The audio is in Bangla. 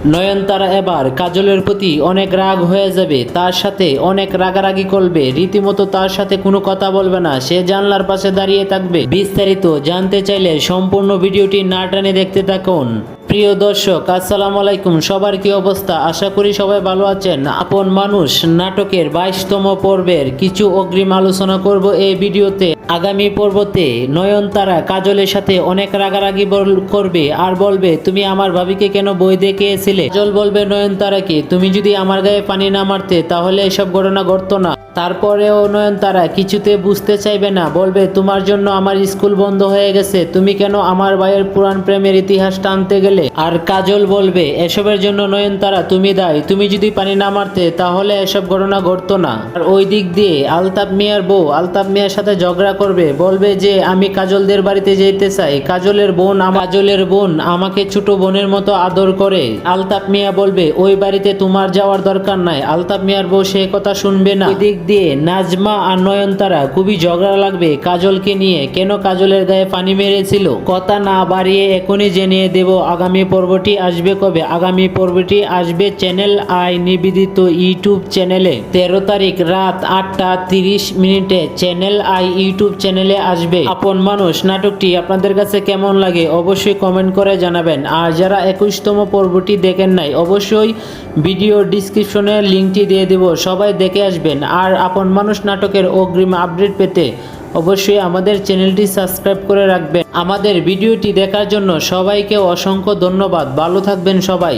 নয়নতারা এবার কাজলের প্রতি অনেক রাগ হয়ে যাবে, তার সাথে অনেক রাগারাগি করবে, রীতিমতো তার সাথে কোনো কথা বলবে না, সে জানলার পাশে দাঁড়িয়ে থাকবে। বিস্তারিত জানতে চাইলে সম্পূর্ণ ভিডিওটি না টেনে দেখতে থাকুন। প্রিয় দর্শক, আসসালামু আলাইকুম। সবার কি অবস্থা? আশা করি সবাই ভালো আছেন। আপন মানুষ নাটকের 22তম পর্বের কিছু অগ্রিম আলোচনা করব এই ভিডিওতে। আগামী পর্বতে নয়নতারা কাজলের সাথে অনেক রাগারাগি করবে আর বলবে, তুমি আমার ভাবিকে কেন বই দেখে এসেছিলে। কাজল বলবে নয়নতারাকে, তুমি যদি আমার গায়ে পানি না মারতে তাহলে এসব ঘটনা ঘটতো না। তারপরেও নয়নতারা কিছুতে বুঝতে চাইবে না, বলবে তোমার জন্য আমার স্কুল বন্ধ হয়ে গেছে, তুমি কেন আমার ভাইয়ের পুরাণ প্রেমের ইতিহাস টানতে গেলে। আর কাজল বলবে, এসবের জন্য নয়নতারা তুমি দায়ী, তুমি যদি পানি না মারতে তাহলে এসব ঘটনা ঘটতো না। আর ওই দিক দিয়ে আলতাফ মিয়ার বউ আলতাফ মিয়ার সাথে ঝগড়া করবে, বলবে যে আমি কাজলদের বাড়িতে যেতে চাই, কাজলের বোন আমাকে ছোট বোনের মতো আদর করে। আলতাফ মিয়া বলবে, ওই বাড়িতে তোমার যাওয়ার দরকার নাই। আলতাফ মিয়ার বউ সে কথা শুনবে না। ওই দিক দিয়ে নাজমা আর নয়নতারা খুবই ঝগড়া লাগবে কাজলকে নিয়ে, কেন কাজলের গায়ে পানি মেরেছিল। কথা না বাড়িয়ে এখনই জেনে দেব আগামী পর্বটি আসবে কবে। আগামী পর্বটি আসবে চ্যানেল আই নিবেদিত ইউটিউব চ্যানেলে 13 তারিখ রাত 8টা 30 চ্যানেল আই ইউটিউব চ্যানেলে আসবে। আপন মানুষ নাটকটি আপনাদের কাছে কেমন লাগে অবশ্যই কমেন্ট করে জানাবেন। আর যারা 21তম পর্বটি দেখেন নাই অবশ্যই ভিডিও ডিসক্রিপশনে লিঙ্কটি দিয়ে দেব, সবাই দেখে আসবেন। আর আপন মানুষ নাটকের অগ্রিম আপডেট পেতে অবশ্যই আমাদের চ্যানেলটি সাবস্ক্রাইব করে রাখবেন। আমাদের ভিডিওটি দেখার জন্য সবাইকে অসংখ্য ধন্যবাদ। ভালো থাকবেন সবাই।